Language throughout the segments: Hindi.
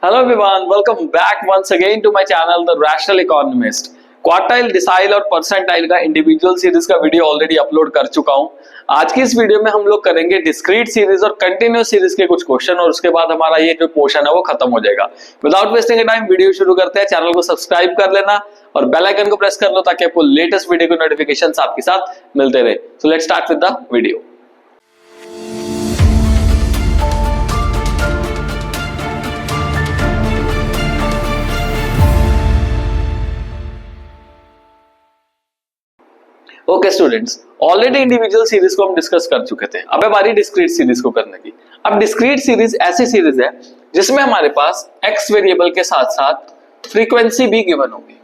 Hello everyone, welcome back once again to my channel The Rational Economist। Quartile, decile और परसेंटाइल का इंडिविजुअल सीरीज का वीडियो ऑलरेडी अपलोड कर चुका हूं। आज की इस वीडियो में हम लोग करेंगे डिस्क्रीट सीरीज और कंटिन्यूअस सीरीज के कुछ क्वेश्चन और उसके बाद हमारा ये जो पोर्शन है वो खत्म हो जाएगा। विदाउट वेस्टिंग टाइम वीडियो शुरू करते हैं। चैनल को सब्सक्राइब कर लेना और बेल आइकन को प्रेस कर लो ताकि आपको लेटेस्ट वीडियो के नोटिफिकेशन आपके साथ मिलते रहे। So let's start with the video. Okay students, already individual series को हम डिस्कस कर चुके थे। अब है बारी डिस्क्रीट सीरीज को करने की। अब डिस्क्रीट सीरीज ऐसी सीरीज है जिसमें हमारे पास एक्स वेरिएबल के साथ साथ फ्रीक्वेंसी भी गिवन होगी।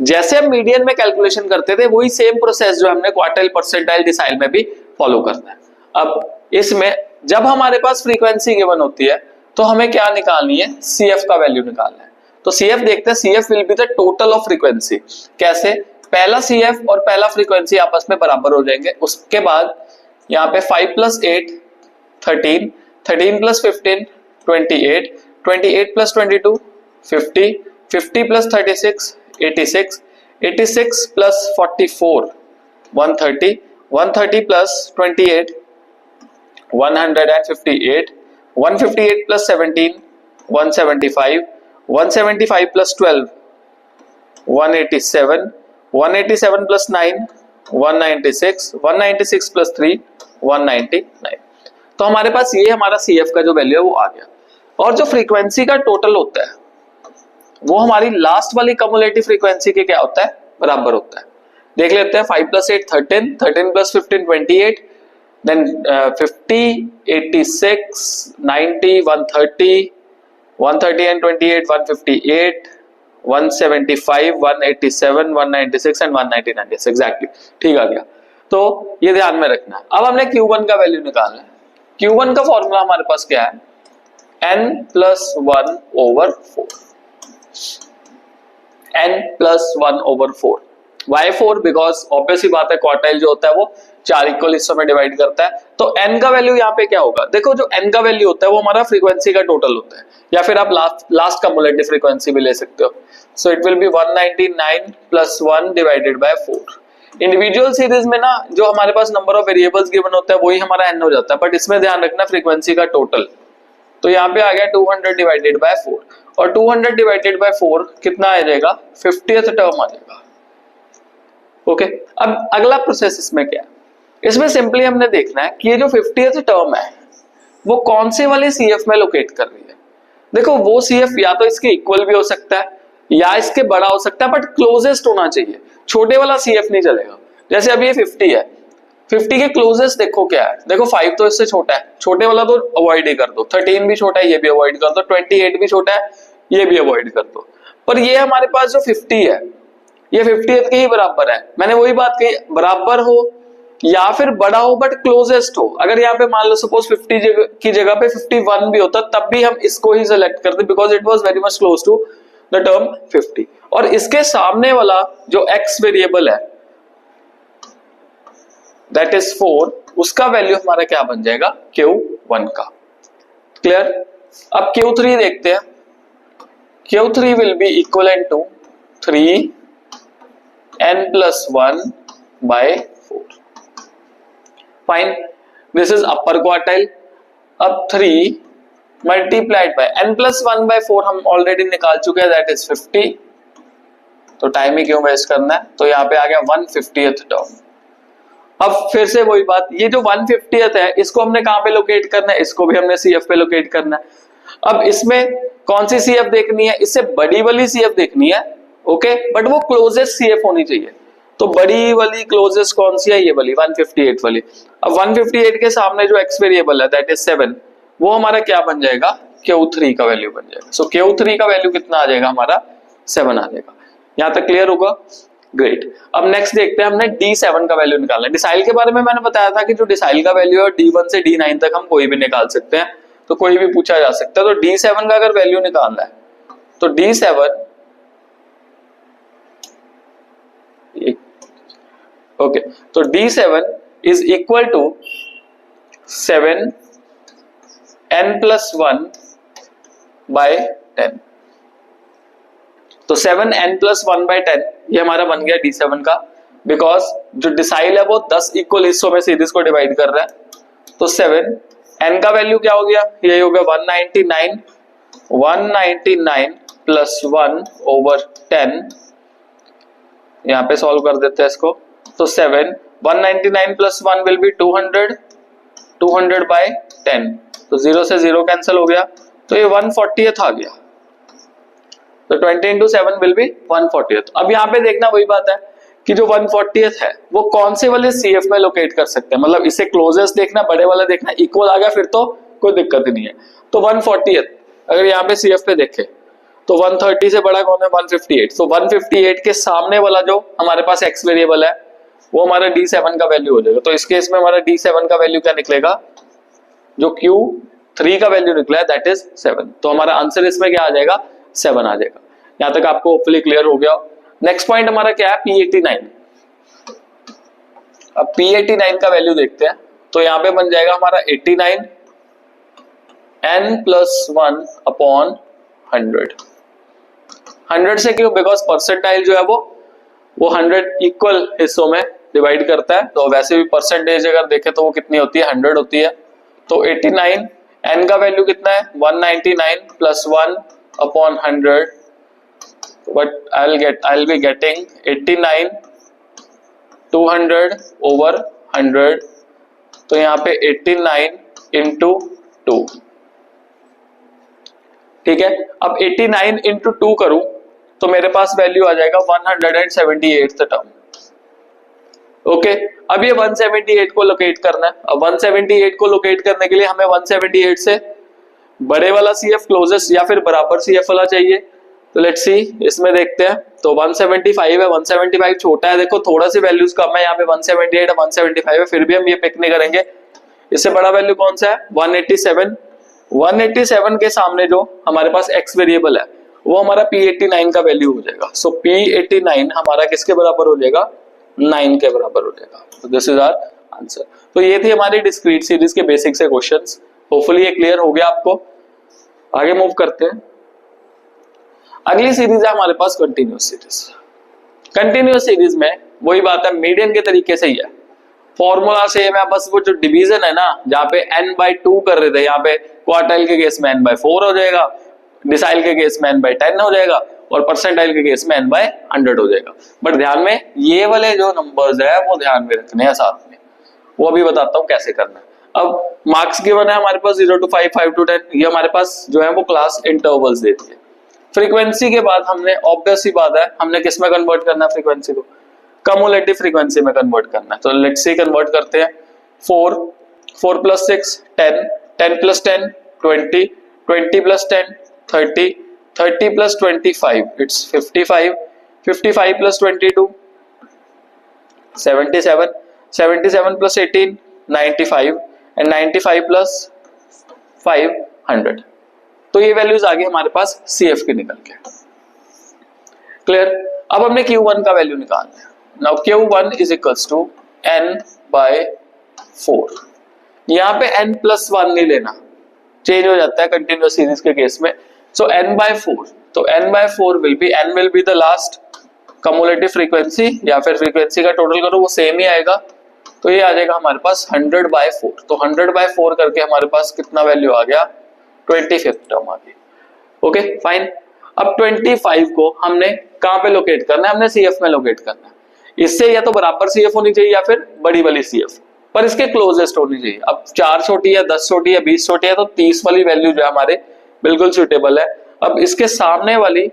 जैसे हम मीडियन में कैलकुलेशन करते थे वही सेम प्रोसेस जो हमने क्वार्टाइल, परसेंटाइल, डिसाइल में भी फॉलो करना है। अब इसमें जब हमारे पास फ्रीक्वेंसी गिवन होती है तो हमें क्या निकालनी है? सीएफ का वैल्यू निकालना है। तो सीएफ देखते हैं। CF will be the total of frequency. कैसे? पहला सीएफ और पहला फ्रीक्वेंसी आपस में बराबर हो जाएंगे। उसके बाद यहाँ पे 5 + 8 13, 13 + 15 28, 28 + 22 50, 50 + 36 86, 86 + 44 130, 130 + 28 158, 158 + 17 175, 175 + 12 187, 187 + 9 196, 196 + 3 199। तो हमारे पास ये हमारा सीएफ का जो वैल्यू है वो आ गया। और जो फ्रीक्वेंसी का टोटल होता है वो हमारी लास्ट वाली कम्युलेटिव फ्रीक्वेंसी के क्या होता है? बराबर होता है। देख लेते हैं। 5 + 8 13, 13 + 15 28, then 50 86 90 130, 130 and 28 158, 175 187 196 and 199। Yes exactly, ठीक आ गया। तो ये ध्यान में रखना है। अब हमने Q1 का वैल्यू निकालना है। Q1 का फॉर्मूला हमारे पास क्या है? n + 1/4, n + 1/4। Why 4? Because obvious ही बात है क्वार्टाइल जो होता है वो 4 इक्वल हिस्सों में डिवाइड करता है। तो n का वैल्यू यहाँ पे क्या होगा? देखो, जो n का वैल्यू होता है वो हमारा फ्रीक्वेंसी का टोटल होता है, या फिर आप लास्ट कम्युलेटिव फ्रीक्वेंसी भी ले सकते हो। So it will be 199 + 1 / 4। Individual series में ना जो हमारे पास नंबर ऑफ वेरिएबल्स गिवन होता है वही हमारा n हो जाता है, बट इसमें ध्यान रखना फ्रीक्वेंसी का टोटल। तो यहाँ पे आ गया 200 / 4, और 200 / 4 कितना आ जाएगा? 50th टर्म आ जाएगा। ओके, अब अगला प्रोसेस इसमें क्या है? इसमें सिंपली हमने देखना है कि ये जो 50th टर्म है वो कौन से वाले सीएफ में लोकेट कर रही है। देखो, वो सीएफ या तो इसके इक्वल भी हो सकता है या इसके बड़ा हो सकता है, बट क्लोजेस्ट होना चाहिए। छोटे वाला सीएफ नहीं चलेगा। जैसे अभी ये 50 है, 50 के क्लोजेस्ट देखो क्या है? देखो 5 तो इससे छोटा है, छोटे वाला तो अवॉइड ही कर दो। 13 भी छोटा है, ये भी अवॉइड कर दो। 28 भी छोटा है, ये भी अवॉइड कर दो। पर ये हमारे पास जो 50 है ये 50th के ही बराबर है। मैंने वही बात कही, बराबर हो या फिर बड़ा हो बट क्लोजेस्ट हो। अगर यहाँ पे मान लो सपोज 50 की जगह पे 51 भी होता तब भी हम इसको ही सिलेक्ट करते, because it was very much close to the term 50। और इसके सामने वाला जो x वेरिएबल है दैट इज 4, उसका वैल्यू हमारा क्या बन जाएगा? Q1 का। क्लियर? अब Q3 देखते हैं। Q3 will be equivalent to 3 n + 1/4। Fine, this is upper quartile. अब 3 मल्टीप्लाइड बाय n + 1/4 हम ऑलरेडी निकाल चुके हैं, दैट इज 50। तो टाइम ही क्यों वेस्ट करना है? तो यहाँ पे आ गया 150th टर्म। अब फिर से वही बात, ये जो 150th है इसको हमने कहाँ पे लोकेट करना है? इसको भी हमने सीएफ पे लोकेट करना है। अब इसमें कौन सी सीएफ देखनी है? इससे बड़ी वाली सीएफ देखनी है। ओके, बट वो क्लोजेस्ट सीएफ होनी चाहिए। तो बड़ी वाली क्लोजेस्ट कौन सी है? ये वाली 158 वाली। अब 158 के सामने जो x वेरिएबल है दैट इज 7, वो हमारा क्या बन जाएगा? Q3 का वैल्यू बन जाएगा। सो Q3 का वैल्यू कितना आ जाएगा? हमारा 7 आ जाएगा। यहां तक क्लियर होगा? ग्रेट। अब नेक्स्ट देखते हैं, हमने D7 का वैल्यू निकालना है। डिसाइल के बारे में मैंने बताया था कि जो डिसाइल का वैल्यू है D1 से D9 तक हम कोई भी निकाल सकते हैं, तो कोई भी पूछा जा सकता है। तो D7 का अगर वैल्यू निकालना है तो D7 ओके, तो D7 is equal to 7 n plus 1 bye 10। तो 7n+1/10 ये हमारा बन गया D7 का, बिकॉज जो डिसाइल है वो 10 इक्वल हिस्सों में सीरीज को डिवाइड कर रहा है। तो 7 n का वैल्यू क्या हो गया, यही हो गया 199 +1/10। यहाँ पे सॉल्व कर देते हैं इसको। तो 7 199 + 1 विल बी 200/10। तो 0 से 0 कैंसिल हो गया, तो ये 140th आ गया। तो 20 × 7 विल बी 140th। अब यहाँ पे देखना वही बात है कि जो 140th है वो कौन से वाले CF में लोकेट कर सकते हैं, मतलब इसे क्लोजेस्ट देखना, बड़े वाला देखना, इक्वल आ गया फिर तो कोई दिक्कत ही नहीं है। तो 140th अगर यहाँ पे CF पे देखे तो 130 से बड़ा कौन है, 158। तो 158 के सामने वाला जो हमारे पास x वेरिएबल है वो हमारा D7 का वैल्यू हो जाएगा। तो इस केस में हमारा D7 का वैल्यू क्या निकलेगा, जो Q3 का वैल्यू निकला है दैट इज 7। तो हमारा आंसर इसमें क्या आ जाएगा, 7 आ जाएगा। यहां तक आपको होपफुली क्लियर हो गया। नेक्स्ट पॉइंट हमारा क्या है, P89। अब P89 का वैल्यू देखते हैं। तो यहां पे बन जाएगा हमारा 89 n+1/100। 100 से क्यों, बिकॉज परसेंटाइल जो है वो 100 इक्वल हिस्सों में डिवाइड करता है। तो वैसे भी परसेंटेज अगर देखें तो वो कितनी होती है, 100 होती है। तो 89 n का वैल्यू कितना है, 199 + 1/100, but I'll be getting 89 200/100। तो यहाँ पे 89 × 2, ठीक है। अब 89 × 2 करूं तो मेरे पास वैल्यू आ जाएगा 178th टर्म। ओके, अब ये 178 को लोकेट करना है। अब 178 को लोकेट करने के लिए हमें 178 से बड़े वाला CF क्लोजेस्ट या फिर बराबर CF वाला चाहिए। तो लेट्स सी, इसमें देखते हैं। तो 175 है, 175 छोटा है, देखो थोड़ा सी वैल्यूज कम है, यहाँ पे 178 है, 175 है, फिर भी हम ये पिक नहीं करेंगे। इससे बड़ा वैल्यू कौन सा है, 187। 187 के सामने जो हमारे पास x वेरिएबल है वो हमारा P89 का वैल्यू हो जाएगा। सो P89 हमारा किसके बराबर हो जाएगा, 9 के बराबर हो जाएगा। तो दिस इज आवर आंसर। तो ये थी हमारी डिस्क्रीट सीरीज के बेसिक से क्वेश्चंस। होपफुली ये क्लियर हो गया आपको। आगे मूव करते हैं। अगली सीरीज है हमारे पास कंटिन्यूअस सीरीज। कंटिन्यूअस सीरीज में वही बात है, मीडियन के तरीके से ही है, फॉर्मूला सेम है, बस वो जो डिवीजन है ना, जहाँ पे n/2 कर रहे थे, यहाँ पे क्वार्टाइल के केस में n/4 हो जाएगा, डिसाइल के केस में n/10 हो जाएगा, और परसेंटाइल के केस में n/100 हो जाएगा। बट ध्यान में ये वाले जो नंबर्स है वो ध्यान में रखने हैं साथ में, वो अभी बताता हूँ कैसे करना है। अब मार्क्स गिवन है हमारे पास 0 to 5, 5 to 10, ये हमारे पास जो है वो क्लास इंटरवल्स देती है। फ्रीक्वेंसी के बाद हमने ऑब्वियस सी बात है, हमने किस में कन्वर्ट करना है फ्रीक्वेंसी को, कम्युलेटिव फ्रीक्वेंसी में कन्वर्ट करना है। तो लेट्स सी कन्वर्ट करते हैं। 4 + 6 10, 10 + 10 20, 20 + 10 30, 30 + 25 इट्स 55, 55 + 22 77, 77 + 18 95, एंड 95 + 5 100। तो ये वैल्यूज आ गई हमारे पास CF की निकल के। क्लियर। अब हमने Q1 का वैल्यू निकालना है। Now Q1 = n/4। यहाँ पे n+1 नहीं लेना, चेंज हो जाता है कंटिन्यूअस सीरीज के केस में। सो n/4, तो n/4 will be the last cumulative frequency, या फिर फ्रीक्वेंसी का टोटल करो वो सेम ही आएगा। तो ये आ जाएगा हमारे पास 100/4। तो 100/4 करके हमारे पास कितना वैल्यू आ गया, 25th टर्म आ गई। Okay fine. अब 25 को हमने कहां पे लोकेट करना है, हमने CF में लोकेट करना है। इससे या तो बराबर CF होनी चाहिए या फिर बड़ी वाली CF, पर इसके क्लोजेस्ट होनी चाहिए। अब 4 छोटी है, 10 छोटी है, 20 छोटी है, तो 30 वाली वैल्यू जो है हमारे बिल्कुल सुटेबल है। अब इसके सामने वाली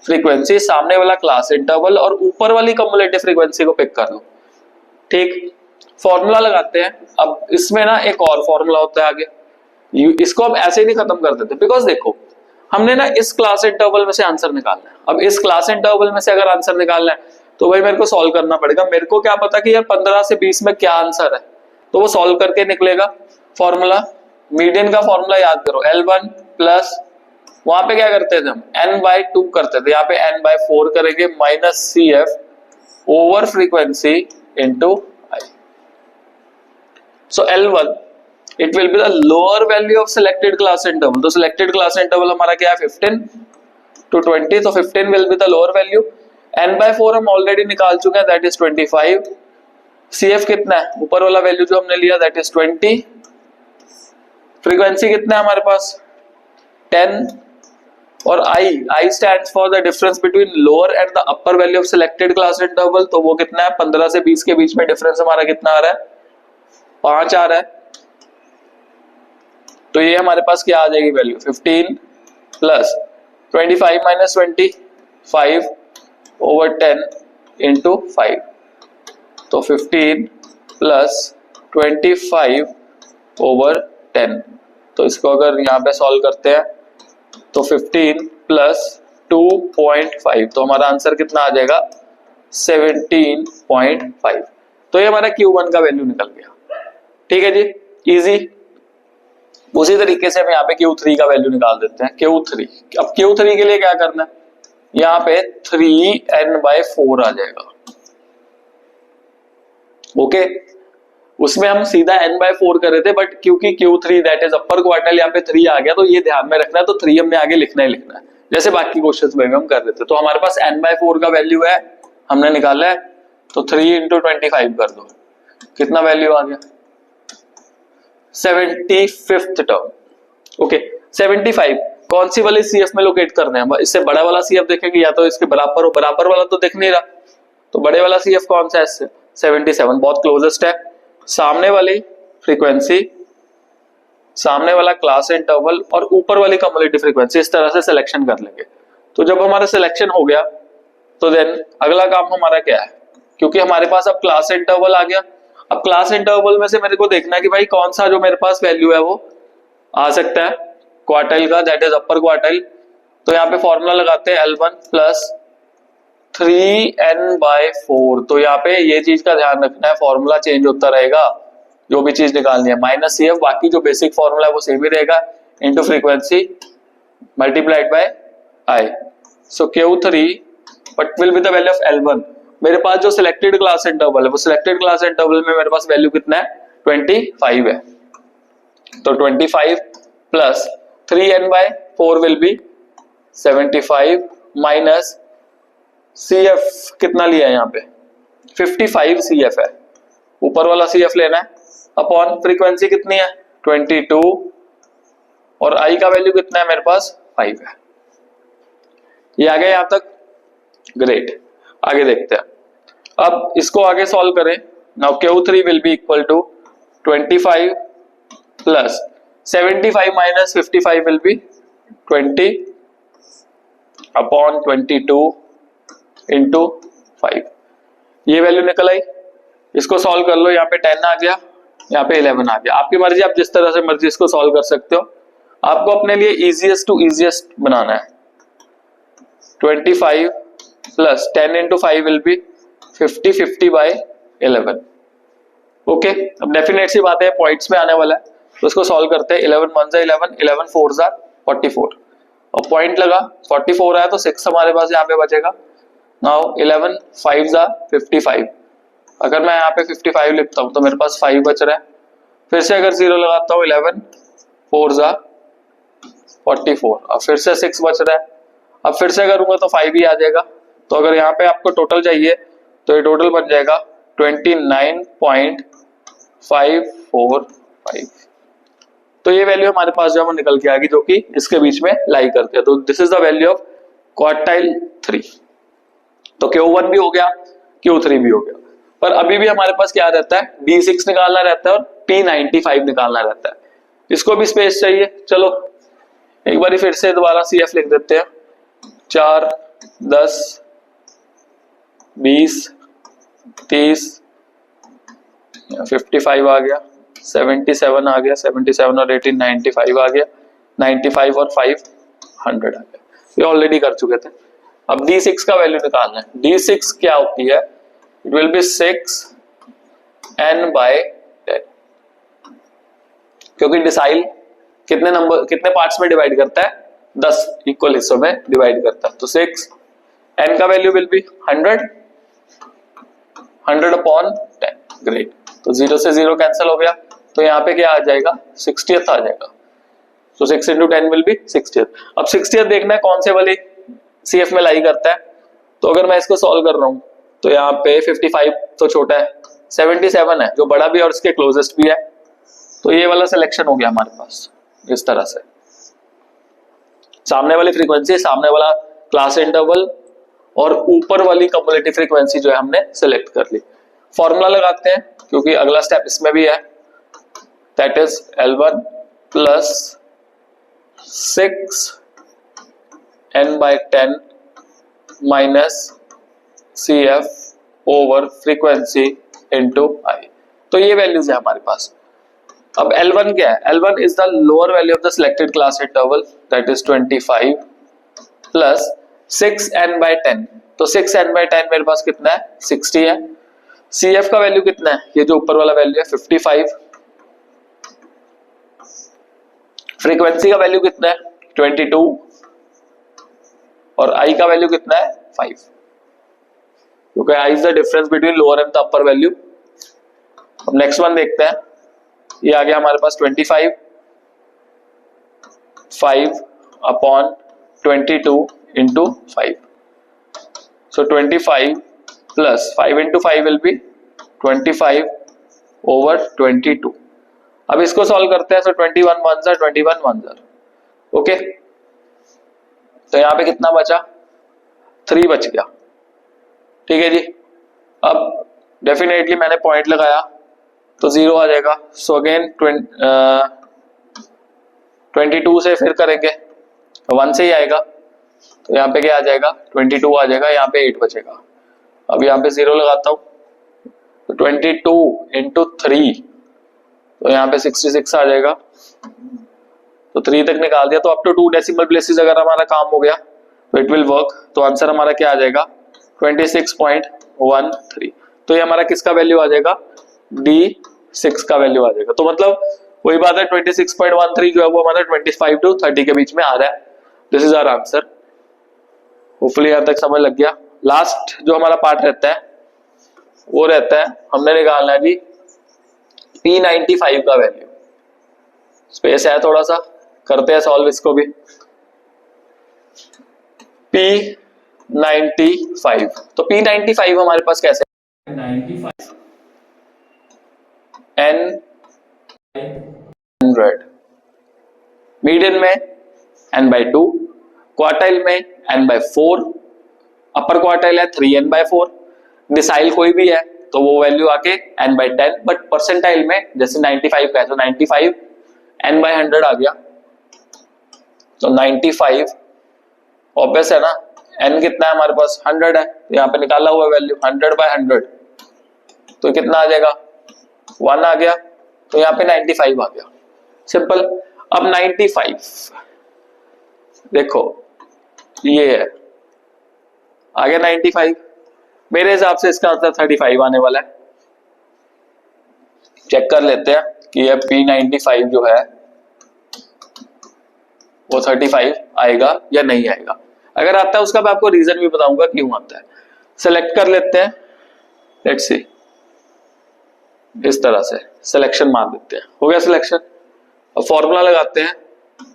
फ्रीक्वेंसी, सामने वाला क्लास इंटरवल और ऊपर वाली कम्युलेटिव फ्रीक्वेंसी को पिक कर लो। ठीक, फॉर्मूला लगाते हैं। अब इसमें ना एक और फॉर्मूला होता है आगे, इसको हम ऐसे ही नहीं खत्म कर देते, बिकॉज देखो हमने ना इस क्लास इंटरवल में से आंसर निकालना है। अब इस क्लास इंटरवल में से अगर आंसर निकालना है तो भाई मेरे को सॉल्व करना पड़ेगा। मेरे को क्या पता कि यार 15 से 20 में क्या आंसर है, तो वो सॉल्व करके निकलेगा। फॉर्मूला, मीडियन का फॉर्मूला याद करो, L1 प्लस, वहां पे क्या करते थे हम, n/2 करते थे, यहाँ पे n/4 करेंगे, minus CF over frequency into I। So L1 it will be the lower value of selected class interval. तो सिलेक्टेड क्लास इंटरवल हमारा क्या है 15 to 20, तो 15 will be the lower value. n/4 हम ऑलरेडी निकाल चुके हैं, दैट इज 25। CF कितना है, ऊपर वाला वैल्यू जो हमने लिया दैट इज 20। फ्रीक्वेंसी कितना है हमारे पास 10, और I stands for the difference between lower and the upper value of selected class interval. तो वो कितना है 15 से 20 के बीच में डिफरेंस हमारा कितना आ रहा है 5 आ रहा है। तो ये हमारे पास क्या आ जाएगी value 15 plus 25 minus 25 over 10 into 5। तो 15 प्लस 25 ओवर 10। तो इसको अगर यहाँ पे सॉल्व करते हैं तो 15 प्लस 2.5, तो हमारा आंसर कितना आ जाएगा 17.5। तो ये हमारा Q1 का वैल्यू निकल गया। ठीक है जी, इजी। उसी तरीके से हम यहाँ पे Q3 का वैल्यू निकाल देते हैं। Q3, अब Q3 के लिए क्या करना है, यहाँ पे 3n/4 आ जाएगा। ओके, उसमें हम सीधा n/4 कर रहे थे, बट क्योंकि Q3 that is upper quartile यहाँ पे 3 आ गया, तो ये ध्यान में रखना है। तो 3 हमने आगे लिखना ही लिखना है, जैसे बाकी क्वेश्चंस में भी हम कर रहे थे। तो हमारे पास n/4 का वैल्यू है, हमने निकाला है। तो 3 इंटू 25 कर दो, कितना वैल्यू आ गया 75th टर्म। ओके, 75 कौन सी वाली CF में लोकेट करना है, इससे बड़ा वाला CF देखेंगे या तो इसके बराबर हो, बराबर वाला तो दिख नहीं रहा, तो बड़े वाला CF कौन सा है इससे 77, बहुत क्लोजेस्ट है। सामने वाली फ्रीक्वेंसी, सामने वाला क्लास इंटरवल और ऊपर वाली कम्युलेटिव फ्रीक्वेंसी, इस तरह से सिलेक्शन कर लेंगे। तो जब हमारा सिलेक्शन हो गया तो देन अगला काम हमारा क्या है, क्योंकि हमारे पास अब क्लास इंटरवल आ गया। अब क्लास इंटरवल में से मेरे को देखना है कि भाई कौन सा जो मेरे पास वैल्यू है वो आ सकता है क्वार्टाइल का, दैट इज अपर क्वार्टाइल। तो यहाँ पे फॉर्मूला लगाते हैं L1 प्लस 3n/4। तो यहाँ पे ये चीज का ध्यान रखना है, फॉर्मूला चेंज होता रहेगा जो भी चीज निकालनी है, माइनस CF, बाकी जो बेसिक फॉर्मूला है वो सेम ही रहेगा, into frequency multiplied by I। So Q3 what will be the value of L1। मेरे पास जो सिलेक्टेड क्लास इंटरवल है, वो सिलेक्टेड क्लास इंटरवल में मेरे पास वैल्यू कितना है 25 है। तो 25 plus 3n/4 will be 75 minus CF कितना लिया है यहाँ पे 55 CF है, ऊपर वाला CF लेना है, अपॉन फ्रीक्वेंसी कितनी है 22, और I का वैल्यू कितना है मेरे पास 5 है। ये आ गया यहां तक, ग्रेट। आगे देखते हैं, अब इसको आगे सॉल्व करें। Now Q3 will be equal to 25 plus 75 minus 55 will be 20 upon 22 into 5। ये वैल्यू निकल आई, इसको सॉल्व कर लो। यहाँ पे 10 आ गया, यहाँ पे 11 आ गया। आपकी मर्जी, आप जिस तरह से मर्जी इसको सॉल्व कर सकते हो। आपको अपने लिए इजीएस्ट टू इजीएस्ट बनाना है। 25 plus 10 into 5 will be 50/11। Okay, अब डेफिनेट सी बात है, पॉइंट्स में आने वाला है, तो इसको सॉल्व करते हैं। 11 1 11, 11 4 44, और पॉइंट लगा 44 आया तो 6 हमारे पास यहाँ पे बचेगा। नाउ 11 5 55, अगर मैं यहाँ पे 55 लिखता हूँ तो मेरे पास 5 बच रहा है। फिर से अगर 0 लगाता हूँ 11 4 44, और फिर से 6 बच रहा है। अब फिर से करूंगा तो 5 ही आ जाएगा। तो अगर यहाँ पे आपको टोटल चाहिए तो ये टोटल बन जाएगा 29.545। तो ये वैल्यू हमारे पास जो है निकल के आ गई, जो कि इसके बीच में लाई करते हैं। तो this is the value of quartile 3। तो Q1 भी हो गया, Q3 भी हो गया, पर अभी भी हमारे पास क्या रहता है D6 निकालना रहता है और P95 निकालना रहता है। इसको भी स्पेस चाहिए। चलो एक बार फिर से दोबारा CF लिख देते हैं। 4 10 20 30 55 आ गया, 77 आ गया, 77 और 18 95 आ गया, 95 और 5 100 आ गया। ये ऑलरेडी कर चुके थे। अब D6 का वैल्यू निकालना है। D6 क्या होती है, इट विल बी 6n/10, क्योंकि डिसाइल कितने नंबर कितने पार्ट्स में डिवाइड करता है 10 इक्वल हिस्सों में डिवाइड करता है। तो 6 n का value will be 100 upon 10। Great, तो 0 से 0 कैंसिल हो गया, तो यहाँ पे क्या आ जाएगा 60th आ जाएगा। So 6 into 10 will be 60th। अब 60th देखना है कौन से वाले CF में लाई करता है। तो अगर मैं इसको सॉल्व कर रहा हूं तो यहाँ पे 55 तो छोटा है, 77 है जो बड़ा भी और इसके क्लोजेस्ट भी है। तो ये वाला सिलेक्शन हो गया हमारे पास इस तरह से। सामने वाली फ्रीक्वेंसी, सामने वाला क्लास इंटरवल और ऊपर वाली कम्युलेटिव फ्रीक्वेंसी जो है हमने सिलेक्ट कर ली। फॉर्मूला लगाते हैं क्योंकि अगला स्टेप इसमें भी है, that is L1 plus 6n/10 minus CF over frequency into I। तो ये वैल्यूज है हमारे पास। अब L1 क्या है? L1 is the lower value of the selected class interval that is 25 plus 6n/10। तो 6n/10 मेरे पास कितना है 60 है। CF का वैल्यू कितना है? ये जो ऊपर वाला वैल्यू है 55। फ्रीक्वेंसी का वैल्यू कितना है 22 और I का वैल्यू कितना है 5, क्योंकि I is the difference between lower and the upper value. अब नेक्स्ट वन देखते हैं, ये आ गया हमारे पास 25 5/22 into 5। So 25 plus 5 into 5 will be 25 over 22। अब इसको सॉल्व करते हैं। सो 21 1 ज़ा 21 1 ज़ा। ओके, तो यहाँ पे कितना बचा 3 बच गया। ठीक है जी। अब डेफिनेटली मैंने पॉइंट लगाया तो 0 आ जाएगा। सो अगेन 22 से फिर करेंगे 1 से ही आएगा, तो यहाँ पे क्या आ जाएगा 22 आ जाएगा, यहाँ पे 8 बचेगा। अब यहाँ पे 0 लगाता हूँ तो 22 इंटू 3, तो यहाँ पे 66 आ जाएगा। तो 3 तक निकाल दिया, तो अप टू 2 डेसिमल प्लेसेस अगर हमारा काम हो गया तो इट विल वर्क। तो आंसर हमारा क्या आ जाएगा 26.13। तो ये हमारा किसका वैल्यू आ जाएगा D6 का वैल्यू आ जाएगा। तो मतलब वही बात है 26.13 जो है वो हमारा 25 to 30 के बीच में आ रहा है। This is our answer. Hopefully यहां तक समझ लग गया। लास्ट जो हमारा पार्ट रहता है वो रहता है, हमने निकालना है जी P95 का वैल्यू। स्पेस है थोड़ा सा, करते हैं सॉल्व इसको भी। P95, तो P95 हमारे पास कैसे 95 N100, मीडियन में n/2, क्वार्टाइल में n/4, अपर क्वार्टाइल है 3n/4, डिसाइल कोई भी है तो वो वैल्यू आके n/10, बट परसेंटाइल में जैसे 95 का है तो 95 n/100 आ गया। तो 95 ऑब्वियस है ना, n कितना है हमारे पास 100 है, तो यहाँ पे निकाला हुआ वैल्यू 100/100, तो कितना आ जाएगा 1 आ गया, तो यहाँ पे 95 आ गया। सिंपल। अब 95 देखो ये है, आ गया 95। मेरे हिसाब से इसका आंसर 35 आने वाला है। चेक कर लेते हैं कि ये P95 जो है वो 35 आएगा या नहीं आएगा। अगर आता है उसका मैं आपको रीजन भी बताऊंगा क्यों आता है। सेलेक्ट कर लेते हैं, लेट्स सी, इस तरह से सिलेक्शन मार देते हैं। हो गया सिलेक्शन। अब फॉर्मूला लगाते हैं,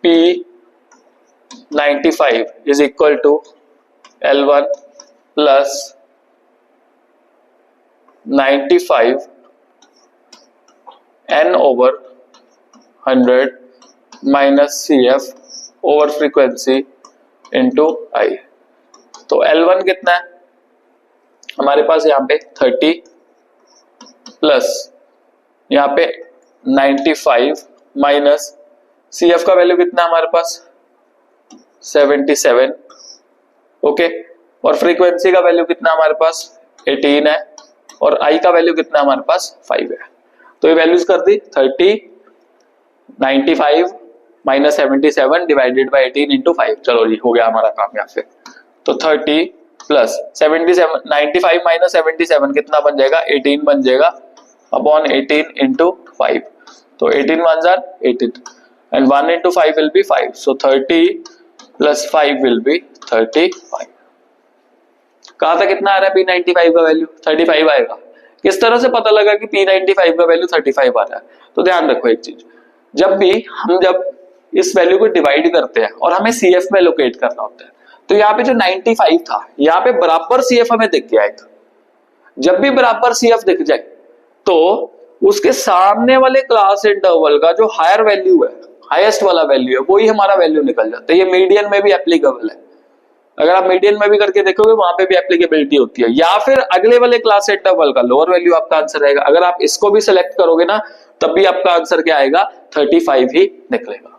P95 is equal to L1 plus 95 N/100 minus CF over frequency into I। तो L1 कितना है हमारे पास यहाँ पे 30 प्लस यहाँ पे 95 माइनस CF का वैल्यू कितना है हमारे पास 77। ओके, और फ्रीक्वेंसी का वैल्यू कितना हमारे पास 18 है, और I का वैल्यू कितना हमारे पास 5 है। तो ये वैल्यूज कर दी 30 95 माइनस 77 डिवाइडेड बाई 18 इंटू 5। चलो जी हो गया हमारा काम यहाँ पे। तो 30 प्लस 77 95 माइनस 77 कितना बन जाएगा 18 बन जाएगा अपॉन 18 इंटू 5। तो 18 1 jar 18 and 1 into 5 will be 5। So 30 plus 5 will be 35। कहा था कितना आ रहा है P95 का वैल्यू 35 आएगा। किस तरह से पता लगा कि P95 का वैल्यू 35 आ रहा है? तो ध्यान रखो एक चीज, जब इस वैल्यू को डिवाइड करते हैं और हमें CF में लोकेट करना होता है, तो यहाँ पे जो 95 था, यहाँ पे बराबर CF हमें दिख गया एक। जब भी बराबर CF दिख जाए तो उसके सामने वाले क्लास इंटरवल का जो हायर वैल्यू है, हाईएस्ट वाला वैल्यू है, वही हमारा वैल्यू निकल जाता है। ये मीडियन में भी एप्लीकेबल है, अगर आप मीडियन में भी करके देखोगे वहां पे भी एप्लीकेबिलिटी होती है। या फिर अगले वाले क्लास इंटरवल का लोअर वैल्यू आपका आंसर रहेगा। अगर आप इसको भी सिलेक्ट करोगे ना, तब भी आपका आंसर क्या आएगा? 35 ही निकलेगा।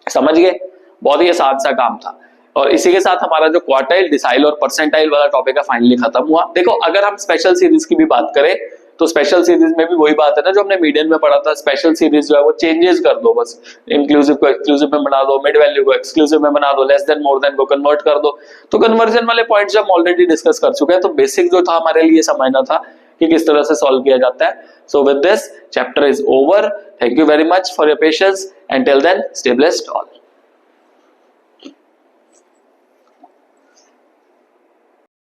समझ गए? बहुत ही आसान सा काम था। और इसी के साथ हमारा जो क्वार्टाइल, डिसाइल और परसेंटाइल वाला टॉपिक है फाइनली खत्म हुआ। देखो, अगर हम स्पेशल सीरीज की भी बात करें तो स्पेशल सीरीज में भी वही बात है ना जो हमने मीडियन में पढ़ा था। स्पेशल सीरीज जो है वो चेंजेस कर दो, बस इंक्लूसिव को एक्सक्लूसिव में बना दो, मिड वैल्यू को एक्सक्लूसिव में बना दो, लेस देन मोर देन को कन्वर्ट कर दो। तो कन्वर्जन वाले पॉइंट्स हम ऑलरेडी डिस्कस कर चुके हैं। तो बेसिक जो था हमारे लिए समझना था कि किस तरह से सॉल्व किया जाता है। So with this chapter is over. Thank you very much for your patience and till then stay blessed all.